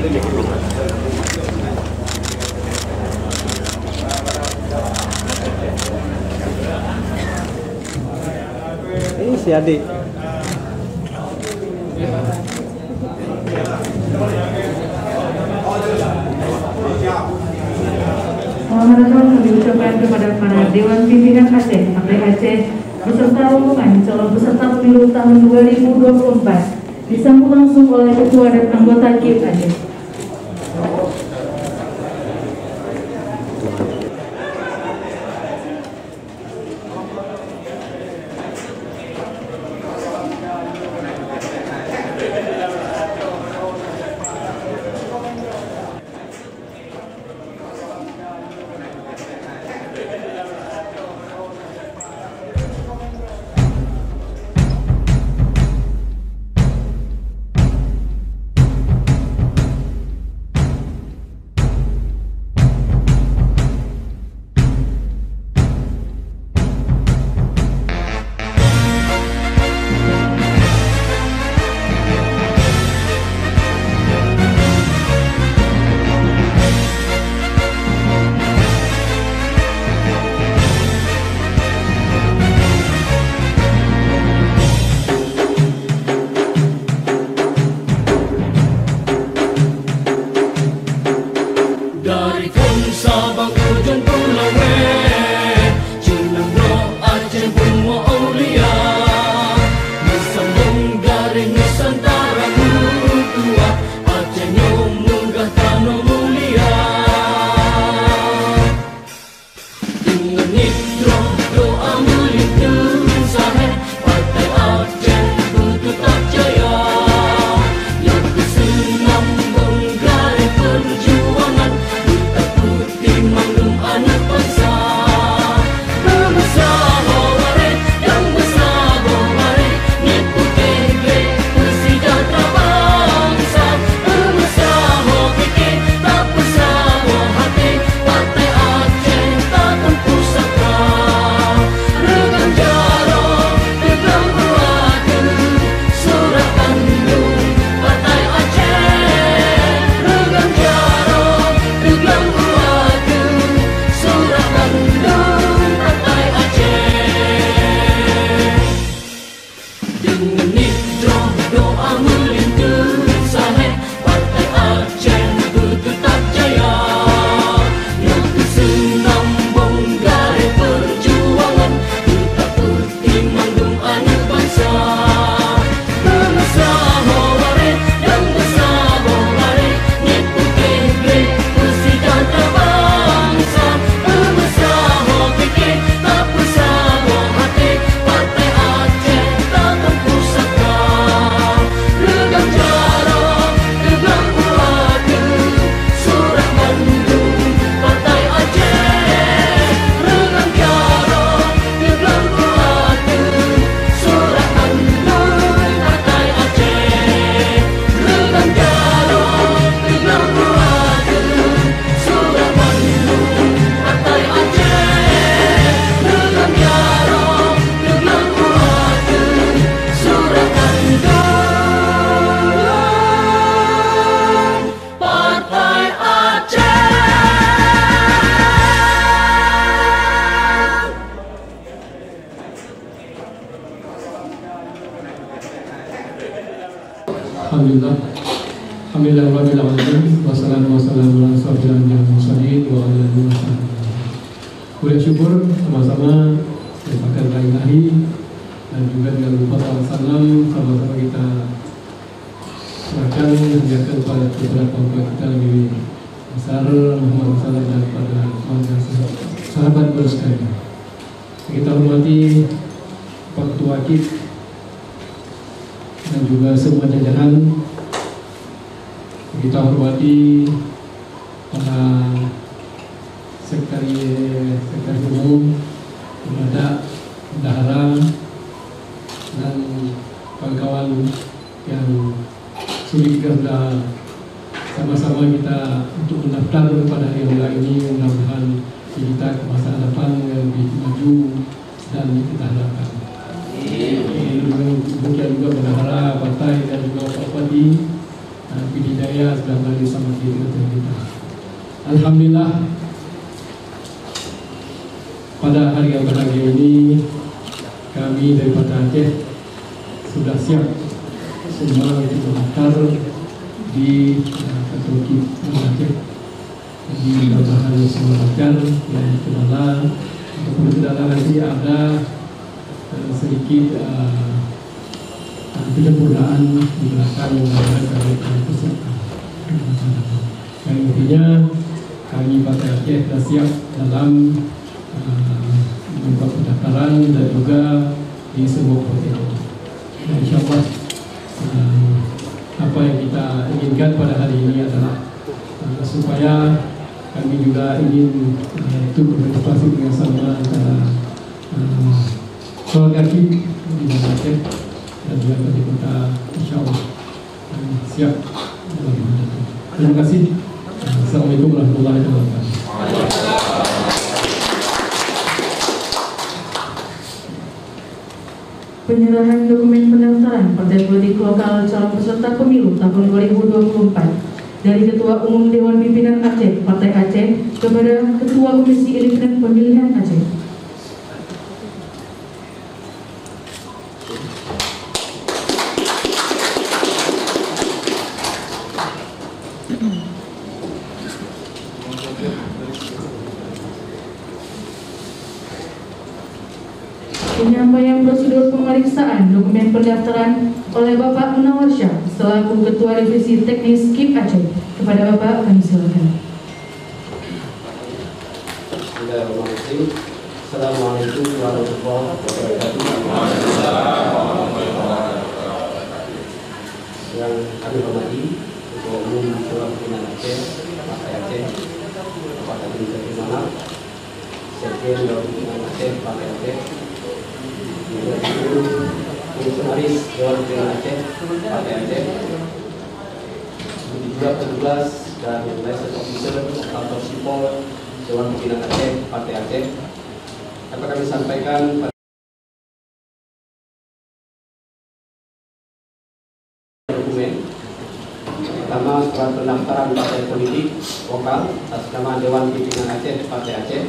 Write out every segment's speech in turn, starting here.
Ini si adik. Selamat datang kami ucapkan kepada para Dewan Pimpinan Aceh, Aceh beserta rombongan calon peserta pemilu tahun 2024 disambut langsung oleh Ketua dan anggota KIP Aceh. Alhamdulillah. Alhamdulillah. Wassalamualaikum warahmatullahi wabarakatuh. Boleh syukur sama-sama dipakai ilahi dan juga dengan lupa salam sama-sama kita serahkan menjaga kepada keluarga kita lebih besar Muhammad Sallam dan pada sahabat bersekalian. Kita hormati Pak Ketua KIP dan juga semua jajaran. Kita hormati para sekretaris umum, kepada bendahara dan kawan-kawan yang sudah sama-sama kita untuk mendaftar pada hari raya ini. Mudah-mudahan kita ke masa depan yang lebih maju dan kita harapkan. Demikian juga bendahara partai dan juga Pak Bupati Pidijaya sudah melakukan Alhamdulillah, pada hari yang berbahagia ini kami dari Partai Aceh sudah siap semua untuk mendaftar di kantor KIP Aceh di bahan semua daftar yang kendala. Untuk kendala nanti ada sedikit penyempurnaan di belakang kami peserta. Yang intinya kami Partai Aceh sudah siap dalam membuat pendaftaran dan juga di semua provinsi. Dan insya Allah apa yang kita inginkan pada hari ini adalah supaya kami juga ingin itu berpartisipasi dengan sama antara keluarga KIP di Aceh dan juga di kota, insya Allah siap. Terima kasih. Assalamualaikum warahmatullahi wabarakatuh. Penyerahan dokumen pendaftaran partai politik lokal calon peserta pemilu tahun 2024 dari Ketua Umum Dewan Pimpinan Aceh Partai Aceh kepada Ketua Komisi Independen Pemilihan Aceh. Penyampaian prosedur pemeriksaan dokumen pendaftaran oleh Bapak Munawarsyah selaku Ketua Divisi Teknis KIP Aceh. Kepada Bapak kami silakan. Bismillahirrahmanirrahim. Assalamualaikum warahmatullahi wabarakatuh. Yang kami hormati Ketua Umum Dewan Pimpinan Aceh Partai Aceh, Bapak Tadi Terima, Sekjen Dewan Pimpinan Aceh Partai Aceh, Fungsionaris Dewan Pimpinan Aceh Partai Aceh, juga petugas dan license officer kantor sipol Dewan Pimpinan Aceh Partai Aceh. Dapat kami sampaikan pada dokumen pertama surat pendaftaran partai politik lokal atas nama Dewan Pimpinan Aceh Partai Aceh.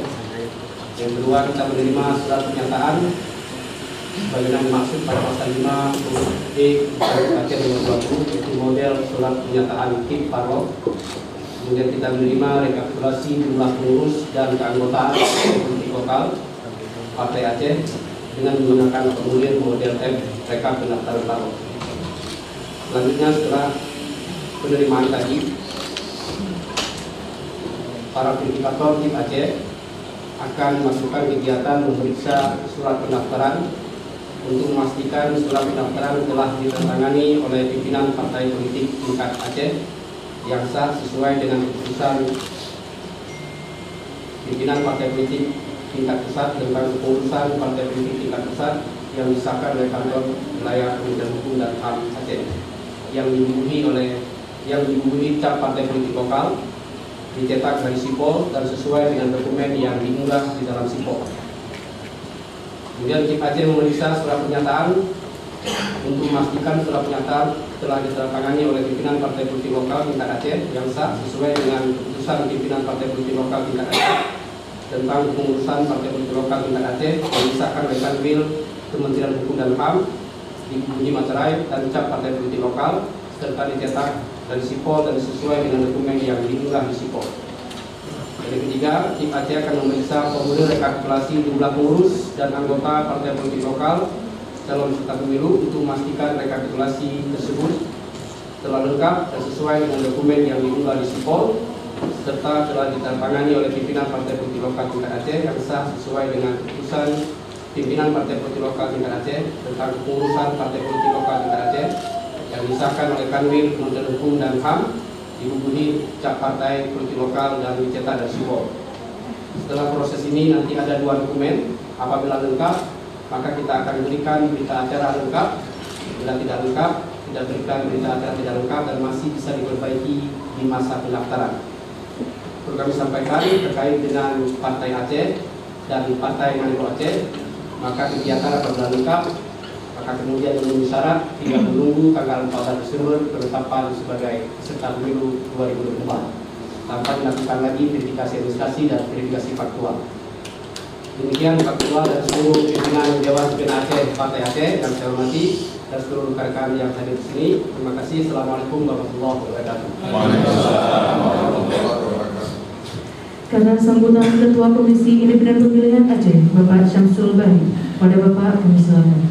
Yang kedua, kita menerima surat pernyataan sebagaimana dimaksud pada pasal 5 huruf D Aceh nomor 20, yaitu model surat pernyataan KIP Parlo. Kemudian kita menerima rekapitulasi jumlah pengurus dan keanggotaan politik lokal Partai Aceh dengan menggunakan formulir model F rekap pendaftaran Parlo. Selanjutnya, setelah penerimaan tadi, para verifikator KIP Aceh akan melakukan kegiatan memeriksa surat pendaftaran untuk memastikan surat pendaftaran telah ditandatangani oleh pimpinan partai politik tingkat Aceh yang sah sesuai dengan keputusan pimpinan partai politik tingkat pusat tentang kepengurusan partai politik tingkat pusat yang disahkan oleh kantor wilayah Kementerian Hukum dan HAM Aceh yang dibubuhi cap partai politik lokal, dicetak dari sipol dan sesuai dengan dokumen yang diunggah di dalam sipol. Kemudian KIP Aceh memeriksa surat pernyataan untuk memastikan surat pernyataan telah ditandatangani oleh pimpinan partai politik lokal tingkat Aceh yang sah sesuai dengan keputusan pimpinan partai politik lokal tingkat Aceh tentang pengurusan partai politik lokal tingkat Aceh yang disahkan oleh Kanwil Kementerian Hukum dan HAM di Materai dan cap partai politik lokal serta dicetak dari sipol dan sesuai dengan dokumen yang diunggah di sipol. Yang ketiga, KIP Aceh akan memeriksa formulir rekapitulasi jumlah pengurus dan anggota partai politik lokal calon peserta pemilu untuk memastikan rekapitulasi tersebut telah lengkap dan sesuai dengan dokumen yang diunggah di sipol serta telah ditandatangani oleh pimpinan partai politik lokal tingkat Aceh yang sah sesuai dengan keputusan pimpinan partai politik lokal tingkat Aceh tentang kepengurusan partai politik lokal tingkat Aceh yang disahkan oleh Kanwil Kementerian Hukum dan HAM dibubuhi cap partai politik lokal dan dicetak dari sipol. Setelah proses ini nanti ada 2 dokumen. Apabila lengkap, maka kita akan berikan berita acara lengkap. Bila tidak lengkap, tidak berikan berita acara tidak lengkap dan masih bisa diperbaiki di masa pendaftaran. Perlu kami sampaikan terkait dengan Partai Aceh dan Partai Manipur Aceh, maka kegiatan apabila lengkap, maka kemudian memenuhi syarat tidak menunggu tanggal 14 Desember penetapan sebagai peserta pemilu 2024. tanpa dilakukan lagi verifikasi administrasi dan verifikasi faktual. Demikian Pak Ketua dan seluruh pimpinan Dewan Pembina Aceh Partai Aceh yang saya hormati dan seluruh rekan-rekan yang hadir di sini. Terima kasih. Assalamualaikum warahmatullahi wabarakatuh. Karena sambutan Ketua Komisi Independen Pemilihan Aceh, Bapak Syamsul Bari, pada Bapak kami silakan.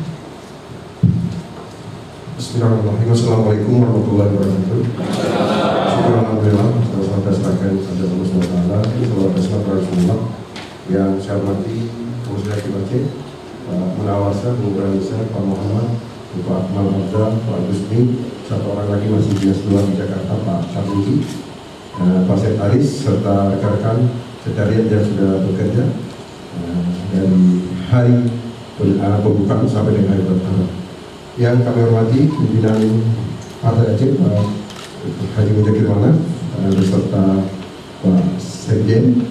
Bismillahirrahmanirrahim. Assalamualaikum warahmatullahi wabarakatuh. Alhamdulillah, saudara serahkan pada Allah SWT, saudara semua yang saya hormati Komisi Hakim Aceh, Pak Munawasa, Bu Ranisa, Pak Muhammad, Pak Akmal Abdul, Pak Gusmi, satu orang lagi masih dinas 2 di Jakarta, Pak Syafruji, Pak Syed Aris, serta rekan-rekan sekretariat yang sudah bekerja dari hari pembukaan sampai dengan hari pertama. Yang kami hormati pimpinan Partai Aceh, Pak Haji Mujahid Mana, beserta Pak Sekjen,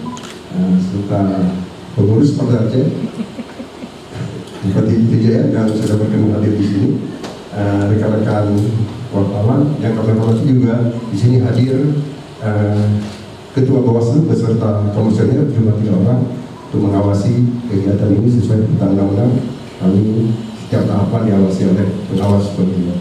serta pengurus Partai Aceh, Bupati Vijaya dan sudah berkenan hadir di sini, rekan-rekan wartawan yang kami hormati juga di sini hadir Ketua Bawaslu beserta komisioner jumlah 3 orang untuk mengawasi kegiatan ini sesuai dengan undang-undang. Kami setiap tahapan diawasi oleh pengawas pemilu.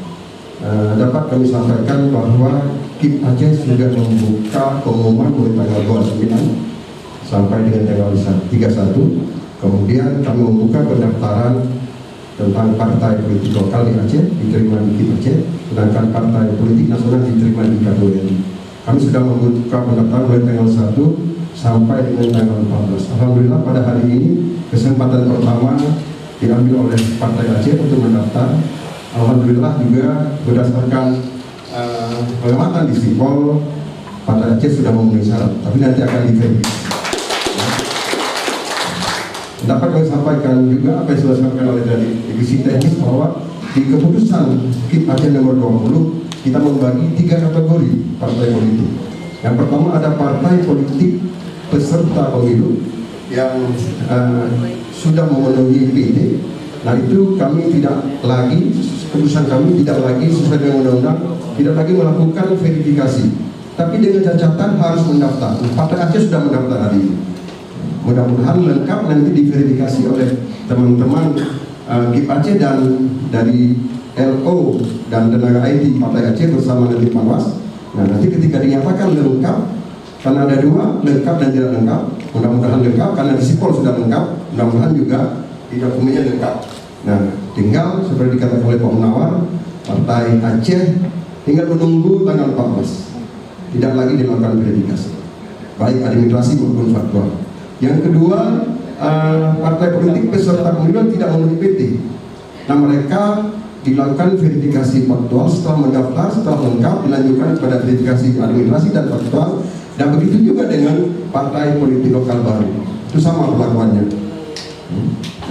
Dapat kami sampaikan bahwa KIP Aceh sudah membuka pengumuman mulai tanggal 29 sampai dengan tanggal 31. Kemudian kami membuka pendaftaran tentang partai politik lokal di Aceh diterima di KIP Aceh, sedangkan partai politik nasional diterima di KPURI. Kami sudah membuka pendaftaran mulai tanggal 1 sampai dengan tanggal 14. Alhamdulillah pada hari ini kesempatan pertama diambil oleh Partai Aceh untuk mendaftar. Alhamdulillah juga berdasarkan pengamatan di Sipol, Partai Aceh sudah memenuhi syarat, tapi nanti akan diverifikasi. Dapat kami sampaikan juga apa yang sudah disampaikan oleh dari divisi teknis bahwa di keputusan KIP Aceh nomor 20 kita membagi 3 kategori partai politik. Yang pertama ada partai politik peserta pemilu yang sudah memenuhi PD. Nah itu kami tidak lagi, keputusan kami tidak lagi sesuai dengan undang-undang, tidak lagi melakukan verifikasi, tapi dengan catatan harus mendaftar. Partai Aceh sudah mendaftar hari ini. Mudah-mudahan lengkap nanti diverifikasi oleh teman-teman KIP Aceh dan dari LO dan tenaga IT Partai Aceh bersama nanti Panwas. Nah nanti ketika dinyatakan lengkap, karena ada 2, lengkap dan tidak lengkap, mudah-mudahan lengkap, karena di Sipol sudah lengkap, mudah-mudahan juga di dokumennya lengkap. Nah tinggal seperti dikatakan oleh Pak Munawar, Partai Aceh tinggal menunggu tanggal 14, tidak lagi dilakukan verifikasi baik administrasi maupun faktual. Yang kedua, partai politik peserta pemilu tidak memenuhi PT. Nah mereka dilakukan verifikasi faktual setelah mendaftar, setelah lengkap dilanjutkan kepada verifikasi administrasi dan faktual. Dan begitu juga dengan partai politik lokal baru, itu sama perlakuannya.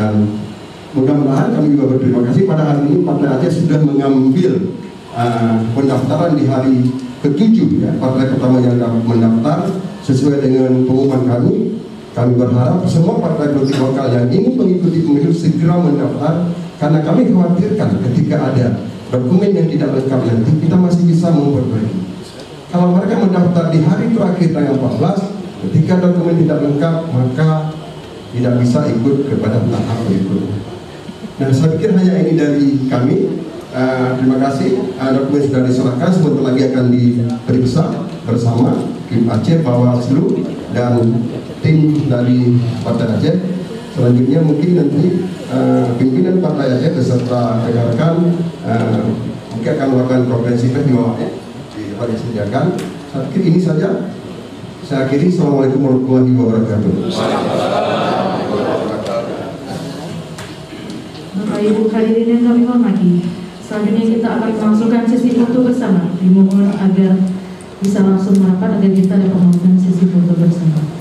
Dan mudah-mudahan kami juga berterima kasih pada hari ini Partai Aceh sudah mengambil pendaftaran di hari ke-7 ya, partai pertama yang mendaftar sesuai dengan pengumuman kami. Kami berharap semua partai politik lokal yang ingin mengikuti pemilu segera mendaftar, karena kami khawatirkan ketika ada dokumen yang tidak lengkap nanti kita masih bisa memperbaiki. Kalau mereka mendaftar di hari terakhir tanggal 14, ketika dokumen tidak lengkap maka tidak bisa ikut kepada tahap berikutnya. Nah saya pikir hanya ini dari kami. Terima kasih. Dokumen sudah diserahkan, sebentar lagi akan diperiksa bersama KIP Aceh, Bawaslu dan tim dari Partai Aceh. Selanjutnya mungkin nanti pimpinan Partai Aceh beserta rekan-rekan mungkin akan melakukan konferensi pers di bawahnya di tempat yang disediakan. Saya pikir ini saja. Saya akhiri. Assalamualaikum warahmatullahi wabarakatuh. Bapak Ibu hadirin yang kami hormati, selanjutnya kita akan melangsungkan sesi foto bersama. Dimohon agar bisa langsung merapat agar kita dapat melakukan sesi foto bersama.